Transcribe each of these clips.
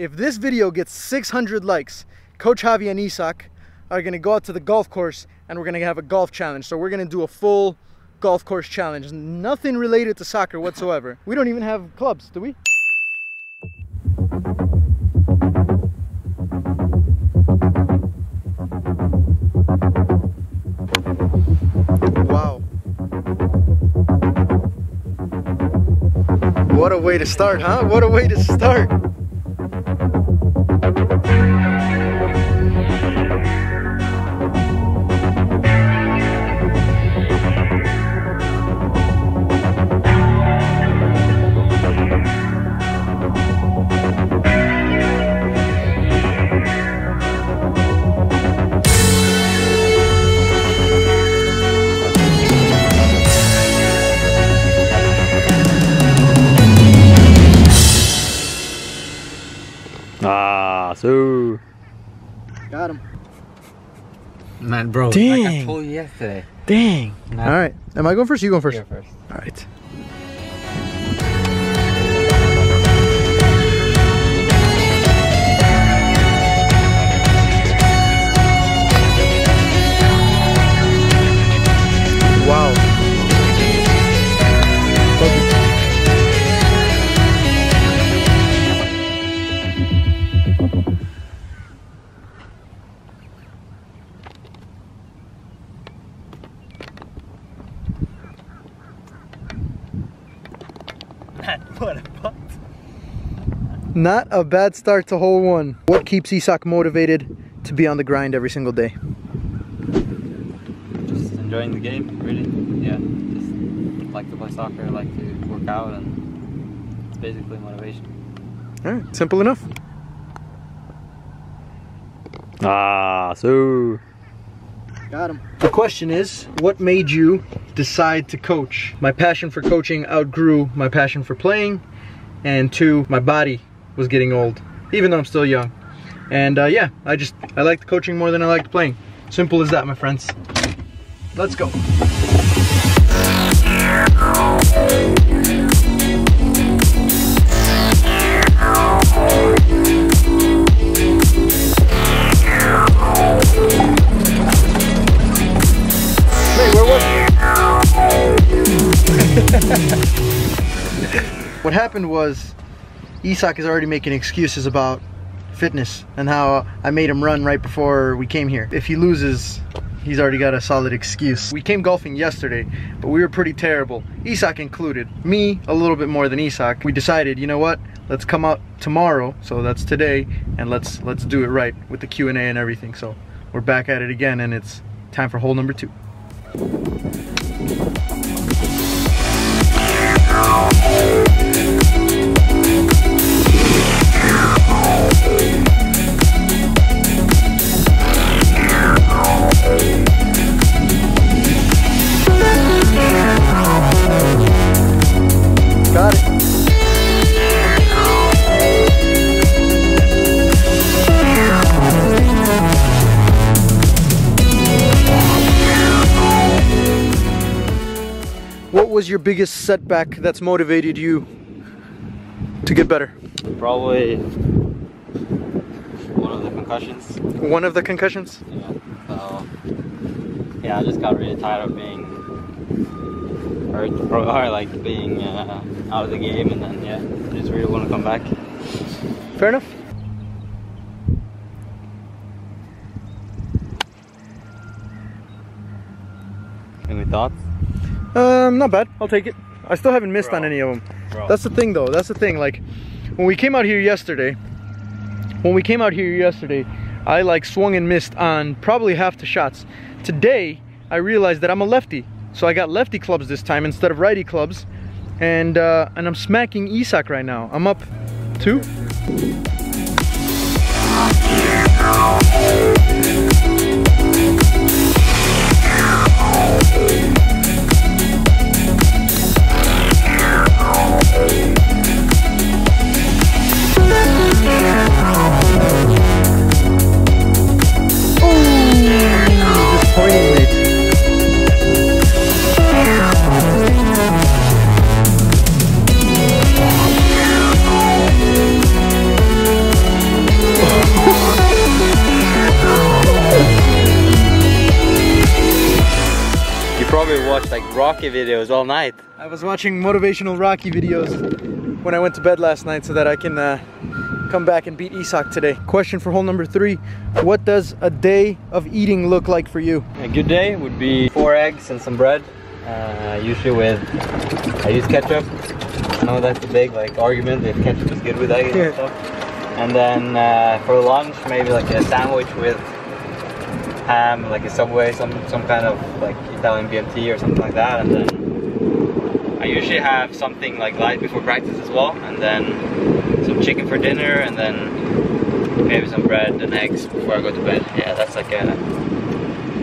If this video gets 600 likes, Coach Javi and Isak are gonna go out to the golf course and we're gonna have a golf challenge. So we're gonna do a full golf course challenge. Nothing related to soccer whatsoever. We don't even have clubs, do we? Wow. What a way to start, huh? What a way to start. So got him. Man, bro, dang. like I told you yesterday. Dang. Man. All right. Am I going first? Or you going first? You're first. All right. Wow. What a putt. Not a bad start to hole one. What keeps Isak motivated to be on the grind every single day? just enjoying the game, really. Yeah, just like to play soccer, like to work out, and it's basically motivation. All right, simple enough. So Got him. The question is, what made you decide to coach? My passion for coaching outgrew my passion for playing, and 2, my body was getting old, even though I'm still young. And yeah, I liked coaching more than I liked playing. Simple as that, my friends. Let's go. What happened was Isak is already making excuses about fitness and how I made him run right before we came here. If he loses, he's already got a solid excuse. We came golfing yesterday, but we were pretty terrible, Isak included. Me, a little bit more than Isak. We decided, you know what? Let's come out tomorrow, so that's today, and let's do it right with the Q&A and everything. So we're back at it again, and it's time for hole number 2. Got it. What was your biggest setback that's motivated you to get better? probably one of the concussions. One of the concussions? Yeah. So yeah, I just got really tired of being hurt, or like being out of the game, and then yeah, I just really want to come back. Fair enough. Any thoughts? Not bad. I'll take it. I still haven't missed on any of them. That's the thing, though. That's the thing. Like, when we came out here yesterday, I like swung and missed on probably half the shots. Today, I realized that I'm a lefty, so I got lefty clubs this time instead of righty clubs, and I'm smacking Isak right now. I'm up 2. like Rocky videos all night. I was watching motivational Rocky videos when I went to bed last night so that I can come back and beat Isak today. Question for hole number 3. What does a day of eating look like for you? A good day would be 4 eggs and some bread. Usually with, I use ketchup. I know that's a big like argument if ketchup is good with eggs and stuff. And then for lunch, maybe like a sandwich with ham, like a Subway, some kind of like Italian BMT or something like that. And then I usually have something like light before practice as well, and then some chicken for dinner, and then maybe some bread and eggs before I go to bed. Yeah, that's like a,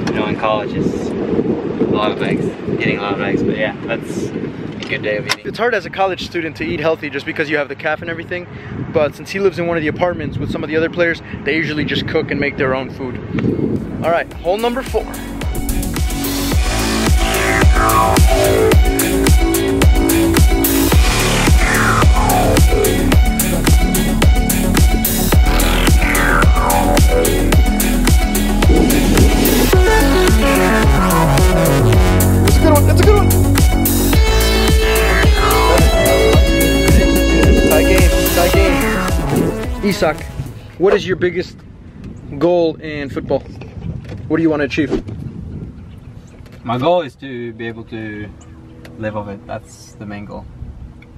you know, in college it's a lot of eggs, eating a lot of eggs, but yeah, that's a good day of eating. It's hard as a college student to eat healthy just because you have the calf and everything, but since he lives in one of the apartments with some of the other players, they usually just cook and make their own food. All right, hole number 4. That's a good one. Tie game. Isak, what is your biggest goal in football? What do you want to achieve? My goal is to be able to live off it. That's the main goal.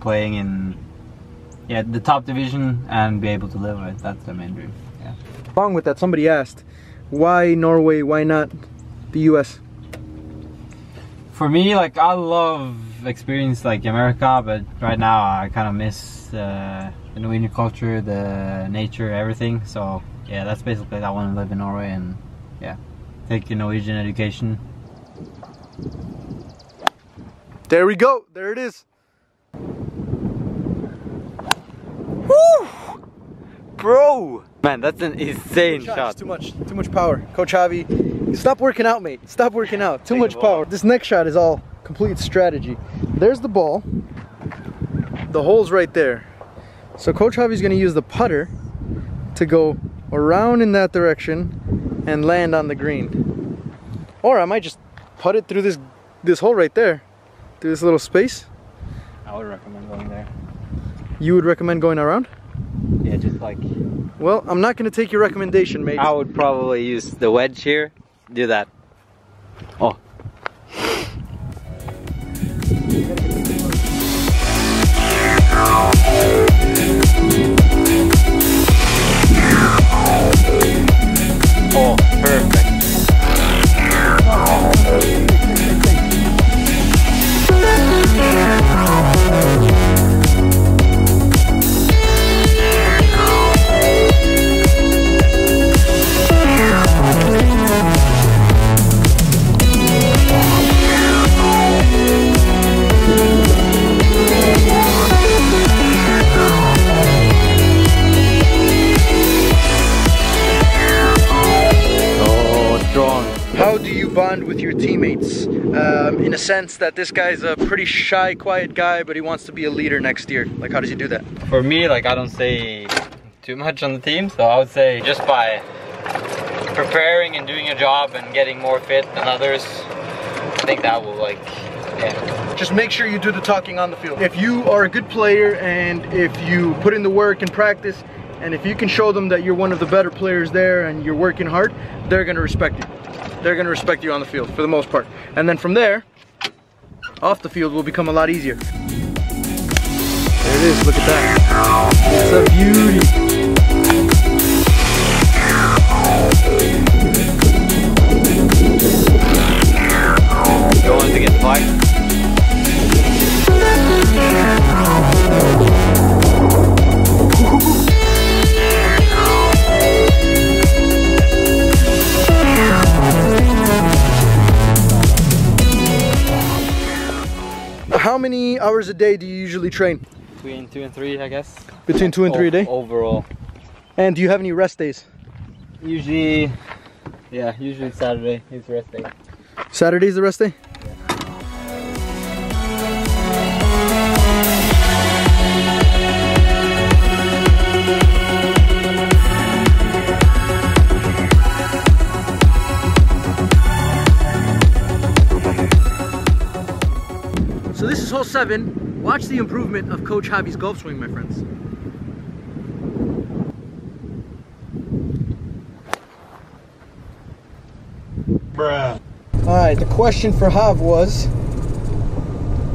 Playing in the top division and be able to live with it. That's the main dream. Yeah. Along with that, somebody asked, why Norway? Why not the US? For me, like, I love experience like America, but right now I kind of miss the Norwegian culture, the nature, everything. So yeah, that's basically I want to live in Norway and yeah, take a Norwegian education. There we go. There it is. Woo! Bro! Man, that's an insane shot. Too much power. Coach Javi, stop working out, mate. Stop working out. Too much power. This next shot is all complete strategy. There's the ball. The hole's right there. So Coach Javi's gonna use the putter to go around in that direction and land on the green. Or I might just putt it through this hole right there. Through this little space. I would recommend going there. You would recommend going around? Yeah, just like... Well, I'm not gonna take your recommendation, mate. I would probably use the wedge here. Do that. Oh. Oh, perfect. How do you bond with your teammates? In a sense that this guy's a pretty shy, quiet guy, but he wants to be a leader next year. Like, how does he do that? For me, like, I don't say too much on the team, so I would say just by preparing and doing a job and getting more fit than others, I think that will, like, yeah. Just make sure you do the talking on the field. If you are a good player and if you put in the work and practice, and if you can show them that you're one of the better players there and you're working hard, they're gonna respect you. They're gonna respect you on the field for the most part. And then from there, off the field will become a lot easier. There it is, look at that. It's a beauty. Going to get the bike. How many hours a day do you usually train? Between 2 and 3, I guess. Between 2 and 3 a day? Overall. And do you have any rest days? Usually, yeah, usually Saturday is rest day. Saturday's the rest day? hole 7. Watch the improvement of Coach Javi's golf swing, my friends. Bruh. Alright, the question for Jav was,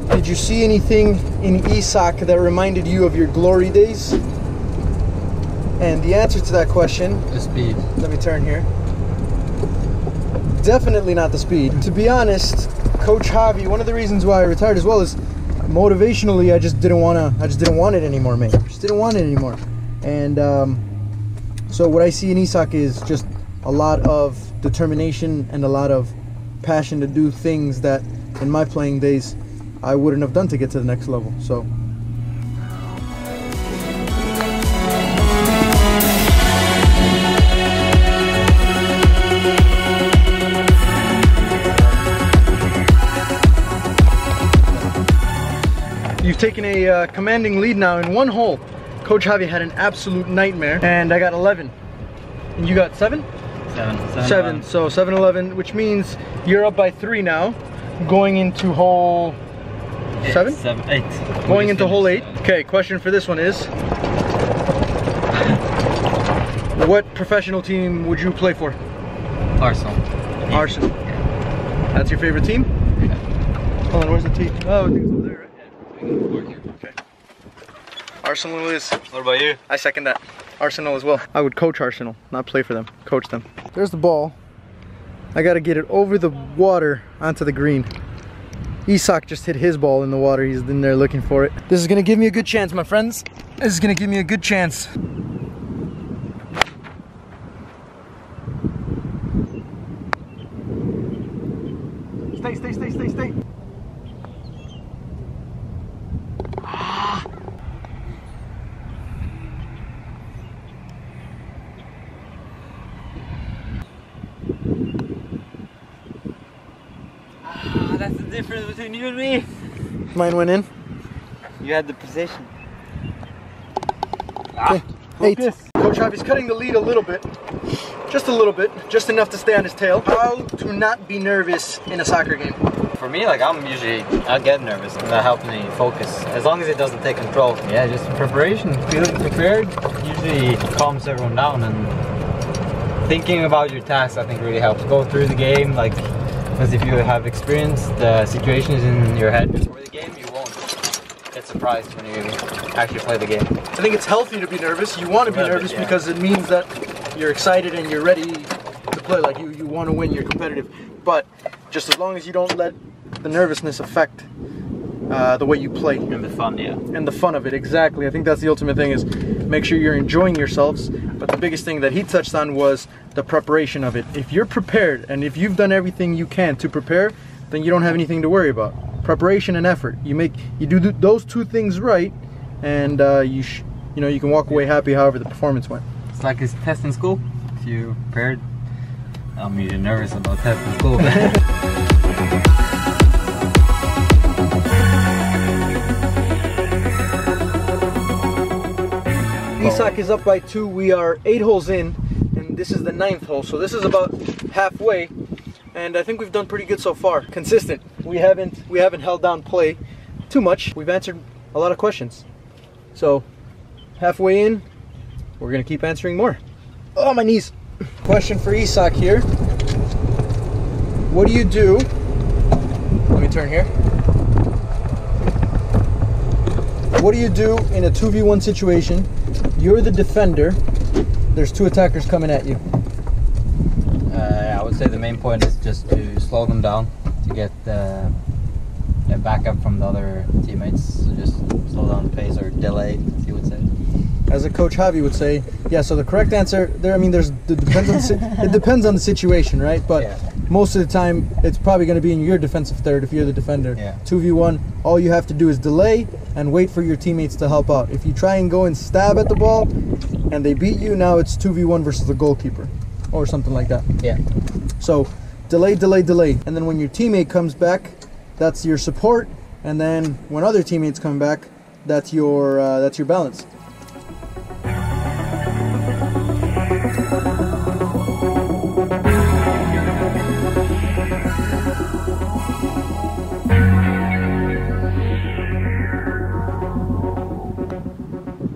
did you see anything in Isak that reminded you of your glory days? And the answer to that question, The speed. let me turn here. Definitely not the speed. To be honest, Coach Javi, one of the reasons why I retired as well is motivationally I just didn't want it anymore, mate. Just didn't want it anymore. And so what I see in Isak is just a lot of determination and a lot of passion to do things that in my playing days I wouldn't have done to get to the next level. So you've taken a commanding lead now in one hole. Coach Javi had an absolute nightmare, and I got 11. And you got 7? 7. So 7-11, which means you're up by 3 now, going into hole 7? 8. Going into hole 8. Okay, question for this one is, what professional team would you play for? Arsenal. Arsenal. That's your favorite team? Yeah. Hold on, where's the tee? Oh, I think it's over there, right? Okay. Arsenal is. What about you? I second that. Arsenal as well. I would coach Arsenal, not play for them. Coach them. There's the ball. I gotta get it over the water onto the green. Isak just hit his ball in the water. He's in there looking for it. This is gonna give me a good chance, my friends. This is gonna give me a good chance. Stay. That's the difference between you and me. Mine went in. You had the position. Okay. 8. Coach Javi's cutting the lead a little bit. Just a little bit. Just enough to stay on his tail. How to not be nervous in a soccer game? For me, like I get nervous and that helps me focus. As long as it doesn't take control. Yeah, just preparation. Feeling prepared usually calms everyone down, and thinking about your tasks I think really helps. Go through the game, like, because if you have experienced the situations in your head before the game, you won't get surprised when you actually play the game. I think it's healthy to be nervous. You want to be nervous because it means that you're excited and you're ready to play. Like you want to win, you're competitive. But just as long as you don't let the nervousness affect the way you play. And the fun, yeah. And the fun of it, exactly. I think that's the ultimate thing, is make sure you're enjoying yourselves. But the biggest thing that he touched on was the preparation of it. If you're prepared and if you've done everything you can to prepare, then you don't have anything to worry about. Preparation and effort. You do those two things right, and you can walk away happy however the performance went. It's like his test in school. If you prepared, I'm usually nervous about tests in school. Isak is up by 2. We are 8 holes in, and this is the 9th hole, so this is about halfway, and I think we've done pretty good so far. Consistent. We haven't held down play too much. We've answered a lot of questions, so halfway in, we're gonna keep answering more. Oh, my knees. Question for Isak here. What do you do? Let me turn here. What do you do in a 2v1 situation? You're the defender. There's 2 attackers coming at you. I would say the main point is just to slow them down, to get the backup from the other teammates. So just slow down the pace or delay, as you would say. As a Coach Javi would say, yeah. So the correct answer there, I mean, it depends on the situation, right? But yeah, most of the time, it's probably going to be in your defensive third if you're the defender. Yeah. 2v1, all you have to do is delay and wait for your teammates to help out. If you try and go and stab at the ball and they beat you, now it's 2v1 versus the goalkeeper or something like that. Yeah. So delay, and then when your teammate comes back, that's your support, and then when other teammates come back, that's your balance.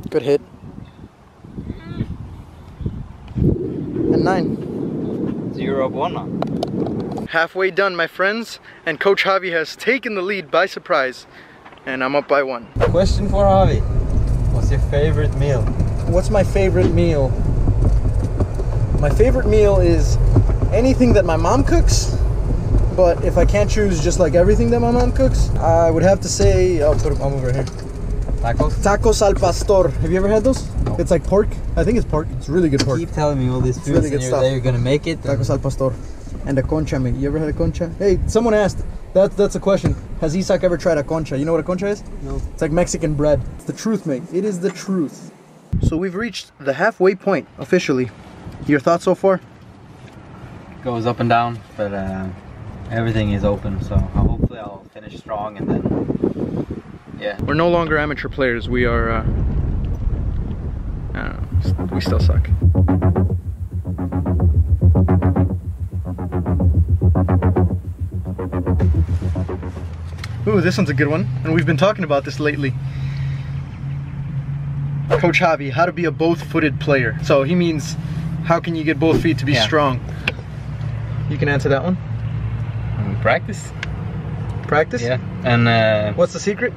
Good hit. And 9. 0 of 1 now. Halfway done, my friends, and Coach Javi has taken the lead by surprise, and I'm up by 1. Question for Javi. What's your favorite meal? What's my favorite meal? My favorite meal is anything that my mom cooks, but if I can't choose just like everything that my mom cooks, I would have to say, I'll move right here. Tacos? Tacos al pastor. Have you ever had those? No. It's like pork. I think it's pork. It's really good pork. Keep telling me all these foods really good and you're stuff. there, you're gonna make it. Tacos al pastor. And a concha meat. You ever had a concha? Hey, someone asked. That's a question. Has Isak ever tried a concha? You know what a concha is? No. It's like Mexican bread. It's the truth, mate. It is the truth. So we've reached the halfway point, officially. Your thoughts so far? Goes up and down, but everything is open, so hopefully I'll finish strong and then, yeah. We're no longer amateur players. We are, I don't know, we still suck. Ooh, this one's a good one, and we've been talking about this lately. Coach Javi, how to be a both-footed player. So he means, how can you get both feet to be strong? You can answer that one. Practice. Practice? Yeah. And what's the secret?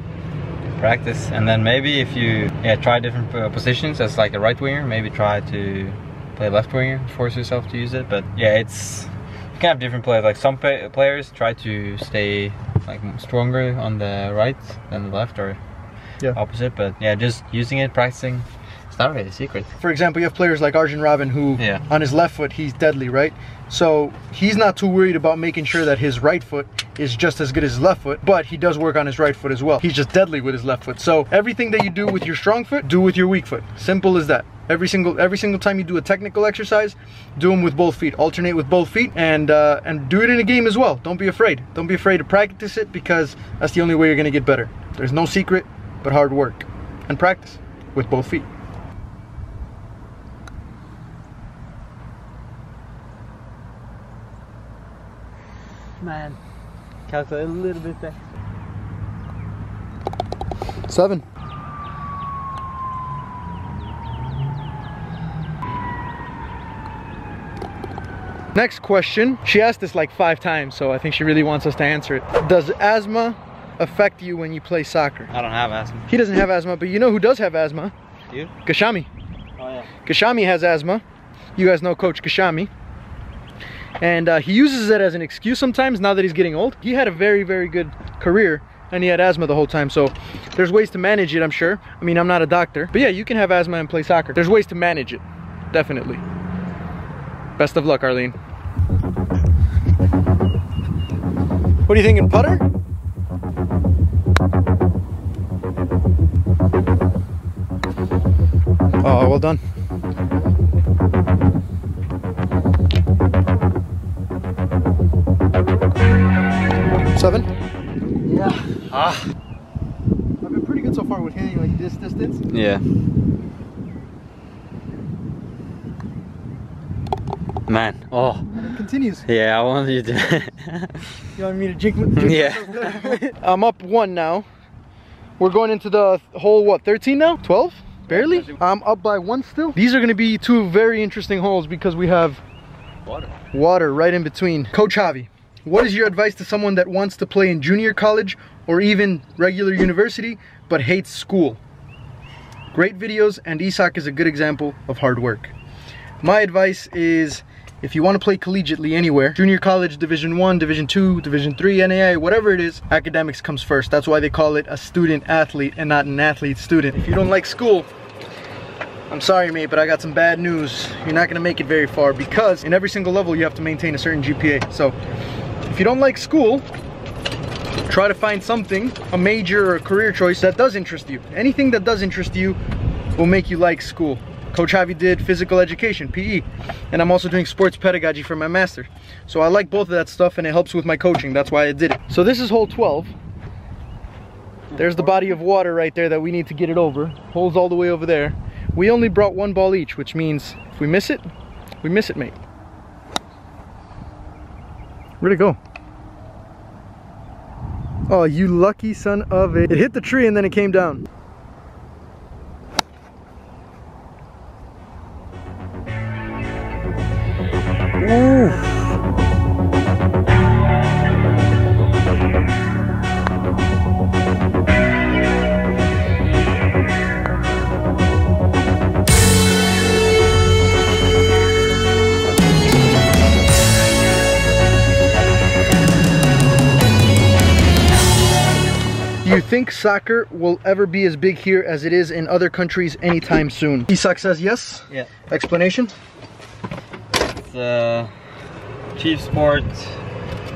Practice, and then maybe if you try different positions as like a right winger, maybe try to play left winger, force yourself to use it. But yeah, it's you can have different players. Like some players try to stay like stronger on the right than the left, or opposite. But yeah, just using it, practicing. It's not really a secret. For example, you have players like Arjen Robben who, on his left foot, he's deadly, right? So he's not too worried about making sure that his right foot is just as good as his left foot, but he does work on his right foot as well. He's just deadly with his left foot. So everything that you do with your strong foot, do with your weak foot. Simple as that. Every single time you do a technical exercise, do them with both feet. Alternate with both feet, and do it in a game as well. Don't be afraid. Don't be afraid to practice it, because that's the only way you're gonna get better. There's no secret but hard work and practice with both feet. Man, calculate a little bit there. 7. Next question. She asked this like 5 times, so I think she really wants us to answer it. Does asthma affect you when you play soccer? I don't have asthma. He doesn't have asthma, but you know who does have asthma? You? Kashami. Oh yeah. Kashami has asthma. You guys know Coach Kashami. And he uses it as an excuse sometimes now that he's getting old. He had a very, very good career and he had asthma the whole time. So there's ways to manage it, I'm sure. I mean, I'm not a doctor. But yeah, you can have asthma and play soccer. There's ways to manage it. Definitely. Best of luck, Arlene. What are you thinking, putter? Oh, well done. Seven? Yeah. I've been pretty good so far with hitting like this distance. Yeah. Man. Oh. And it continues. Yeah, I want you to. You want me to jinx Yeah. I'm up 1 now. We're going into the hole, what, 13 now? 12? Barely? I'm up by 1 still. These are going to be 2 very interesting holes because we have water right in between. Coach Javi, what is your advice to someone that wants to play in junior college or even regular university but hates school? Great videos, and Isak is a good example of hard work. My advice is, if you want to play collegiately anywhere, junior college, Division 1, Division 2, Division 3, NAI, whatever it is, academics comes first. That's why they call it a student athlete and not an athlete student. If you don't like school, I'm sorry, mate, but I got some bad news. You're not going to make it very far, because in every single level you have to maintain a certain GPA. So if you don't like school, try to find something, a major or a career choice that does interest you. Anything that does interest you will make you like school. Coach Javi did physical education, PE, and I'm also doing sports pedagogy for my master. So I like both of that stuff, and it helps with my coaching. That's why I did it. So this is hole 12. There's the body of water right there that we need to get it over. Hole's all the way over there. We only brought 1 ball each, which means if we miss it, mate. Where'd it go? Oh, you lucky son of a... It hit the tree and then it came down. Ooh. Do you think soccer will ever be as big here as it is in other countries anytime soon? Isak says yes. Yeah. Explanation? It's a cheap sport,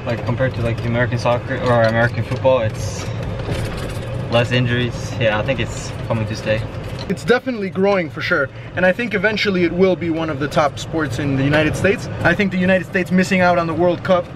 like compared to like American soccer or American football. It's less injuries. Yeah, I think it's coming to stay. It's definitely growing for sure, and I think eventually it will be one of the top sports in the United States. I think the United States missing out on the World Cup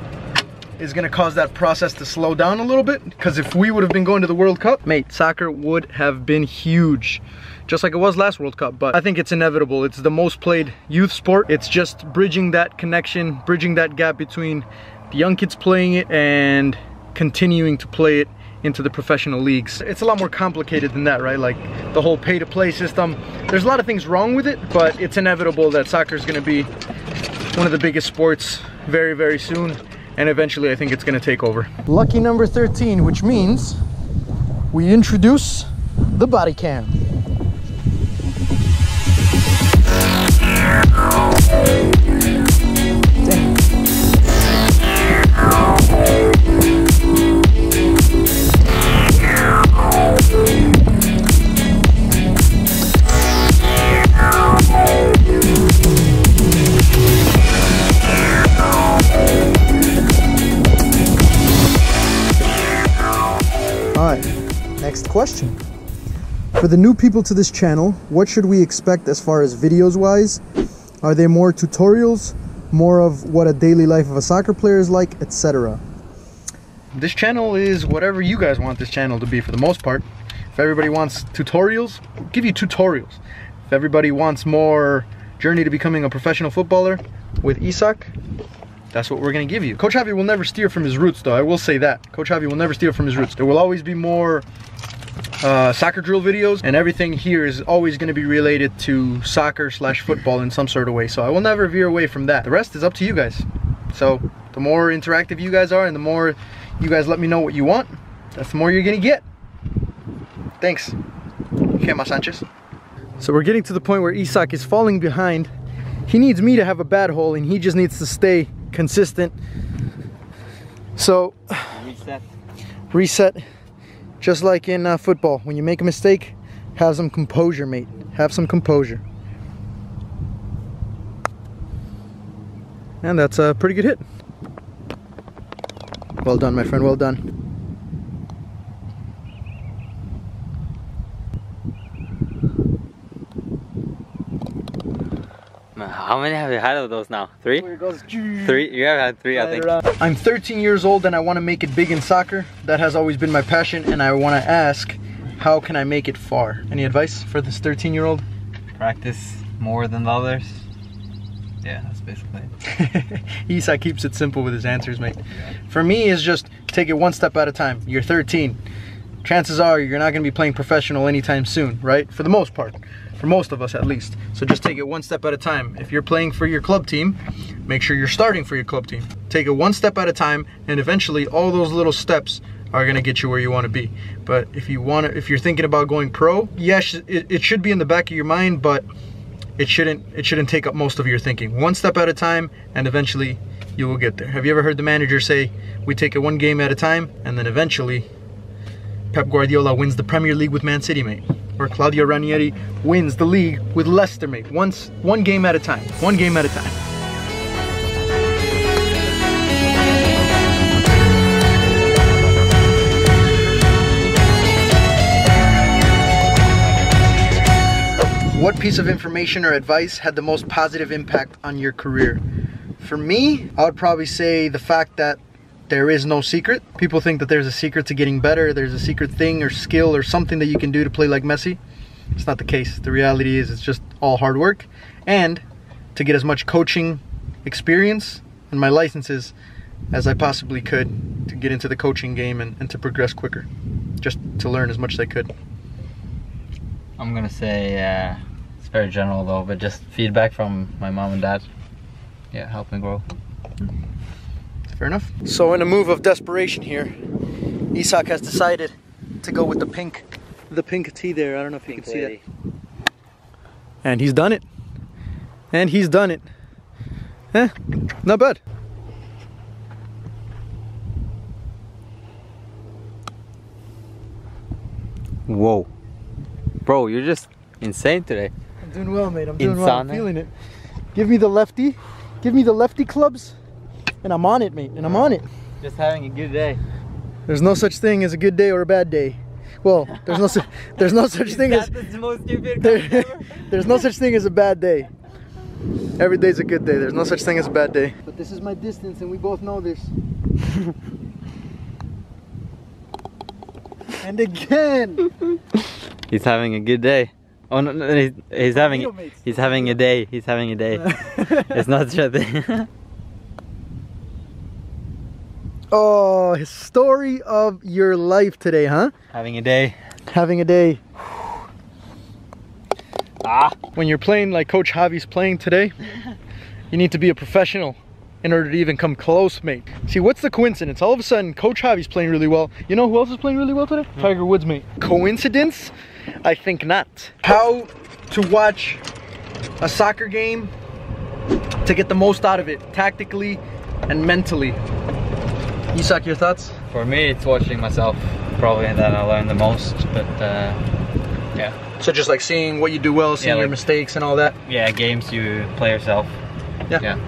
is gonna cause that process to slow down a little bit, because if we would have been going to the World Cup, mate, soccer would have been huge, just like it was last World Cup. But I think it's inevitable. It's the most played youth sport. It's just bridging that connection, bridging that gap between the young kids playing it and continuing to play it into the professional leagues. It's a lot more complicated than that, right? Like the whole pay-to-play system. There's a lot of things wrong with it, but it's inevitable that soccer is gonna be one of the biggest sports very, very soon. And eventually I think it's gonna take over. Lucky number 13, which means we introduce the body cam. Alright, next question. For the new people to this channel, what should we expect as far as videos wise? Are they more tutorials, more of what a daily life of a soccer player is like, etc.? This channel is whatever you guys want this channel to be for the most part. If everybody wants tutorials, we'll give you tutorials. If everybody wants more journey to becoming a professional footballer with Isak, that's what we're gonna give you. Coach Javi will never steer from his roots though, I will say that. Coach Javi will never steer from his roots. There will always be more soccer drill videos, and everything here is always gonna be related to soccer / football in some sort of way. So I will never veer away from that. The rest is up to you guys. So the more interactive you guys are and the more you guys let me know what you want, that's the more you're gonna get. Thanks. Gemma Sanchez. So we're getting to the point where Isak is falling behind. He needs me to have a bad hole and he just needs to stay consistent. So reset, just like in football. When you make a mistake, have some composure, mate. Have some composure. And that's a pretty good hit. Well done, my friend, well done. How many have you had of those now? 3? 3? You have had 3, I think. I'm 13 years old and I want to make it big in soccer. That has always been my passion, and I want to ask, how can I make it far? Any advice for this 13-year-old? Practice more than the others. Yeah, that's basically it. Isak keeps it simple with his answers, mate. For me, it's just take it one step at a time. You're 13. Chances are you're not going to be playing professional anytime soon, right? For the most part. For most of us at least. So just take it one step at a time. If you're playing for your club team, make sure you're starting for your club team. Take it one step at a time, and eventually all those little steps are gonna get you where you want to be. But if you're thinking about going pro, yes, it should be in the back of your mind, but it shouldn't take up most of your thinking. One step at a time, and eventually you will get there. Have you ever heard the manager say, we take it one game at a time, and then eventually Pep Guardiola wins the Premier League with Man City, mate? Or Claudio Ranieri wins the league with Leicester, mate. One game at a time. One game at a time. What piece of information or advice had the most positive impact on your career? For me, I would probably say the fact that there is no secret. People think that there's a secret to getting better, there's a secret thing or skill or something that you can do to play like Messi. It's not the case. The reality is it's just all hard work, and to get as much coaching experience and my licenses as I possibly could to get into the coaching game and to progress quicker. Just to learn as much as I could. I'm gonna say, it's very general though, but just feedback from my mom and dad. yeah, help him grow. Fair enough. So in a move of desperation here, Isak has decided to go with the pink tee there. I don't know if you can see that. And he's done it. And he's done it. Not bad. Whoa. Bro, you're just insane today. I'm doing well, mate. I'm doing well. I'm Insane. feeling it. Give me the lefty. Give me the lefty clubs. And I'm on it, mate. And I'm on it. Just having a good day. There's no such thing as a good day or a bad day. Well, there's no such thing as That's the most stupid comment ever. there's no such thing as a bad day. Every day's a good day. There's no such thing as a bad day. But this is my distance, and we both know this. And again. He's having a good day. Oh no, he's having a day. He's having a day. It's not such a thing. Oh, his story of your life today, huh? Having a day. Having a day. Ah. When you're playing like Coach Javi's playing today, you need to be a professional in order to even come close, mate. See, what's the coincidence? All of a sudden, Coach Javi's playing really well. You know who else is playing really well today? Tiger Woods, mate. Coincidence? I think not. How to watch a soccer game to get the most out of it, tactically and mentally. Isak, your thoughts? For me, it's watching myself probably that I learn the most, but yeah. So just like seeing what you do well, seeing your mistakes and all that? Yeah, games you play yourself. Yeah.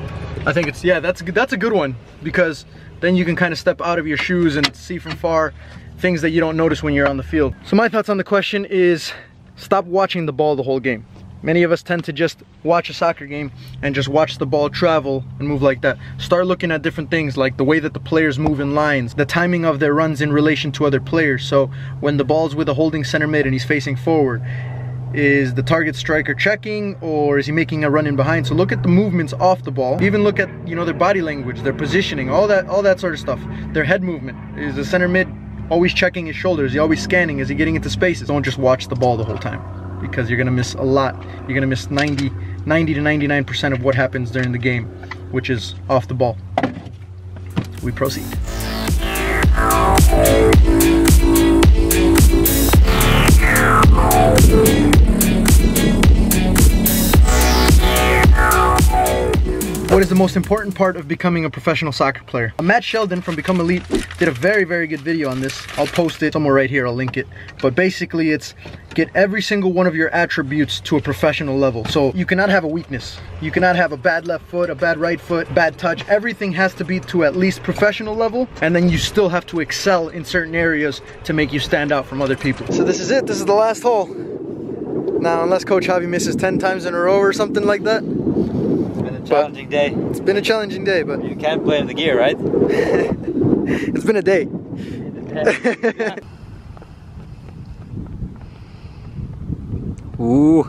I think it's, that's a good one, because then you can kind of step out of your shoes and see from far things that you don't notice when you're on the field. So my thoughts on the question is, stop watching the ball the whole game. Many of us tend to just watch a soccer game and just watch the ball travel and move like that. Start looking at different things, like the way that the players move in lines, the timing of their runs in relation to other players. So when the ball's with a holding center mid and he's facing forward, is the target striker checking, or is he making a run in behind? So look at the movements off the ball. Even look at, you know, their body language, their positioning, all that sort of stuff. Their head movement. Is the center mid always checking his shoulders? Is he always scanning? Is he getting into spaces? Don't just watch the ball the whole time, because you're gonna miss a lot. You're gonna miss 90 to 99% of what happens during the game, which is off the ball. We proceed. What is the most important part of becoming a professional soccer player? Matt Sheldon from Become Elite did a very, very good video on this. I'll post it somewhere right here, I'll link it. But basically it's get every single one of your attributes to a professional level. So you cannot have a weakness. You cannot have a bad left foot, a bad right foot, bad touch. Everything has to be to at least professional level, and then you still have to excel in certain areas to make you stand out from other people. So this is it, this is the last hole. Now, unless Coach Javi misses 10 times in a row or something like that. Challenging day. It's been a challenging day, but you can't play in the gear, right? It's been a day. Ooh.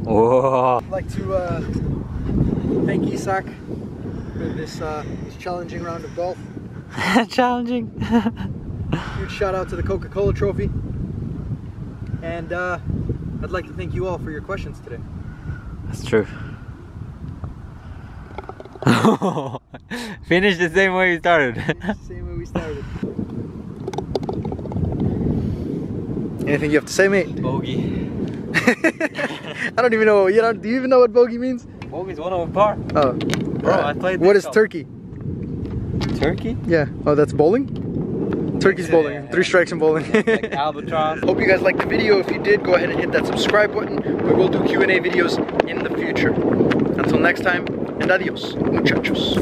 Oh. I'd like to thank Isak for this challenging round of golf. Challenging. Huge shout out to the Coca-Cola trophy. And I'd like to thank you all for your questions today. That's true. Finish the same way you started. Same way we started. Anything you have to say, mate? Bogey. I don't even know. Do you even know what bogey means? Bogey's one over par. Oh. Bro, I played. What is turkey? Turkey? Yeah. Oh, that's bowling? Turkey's bowling. Yeah. 3 strikes in bowling. Like albatross. Hope you guys liked the video. If you did, go ahead and hit that subscribe button. We will do Q&A videos in the future. Until next time, and adios, muchachos.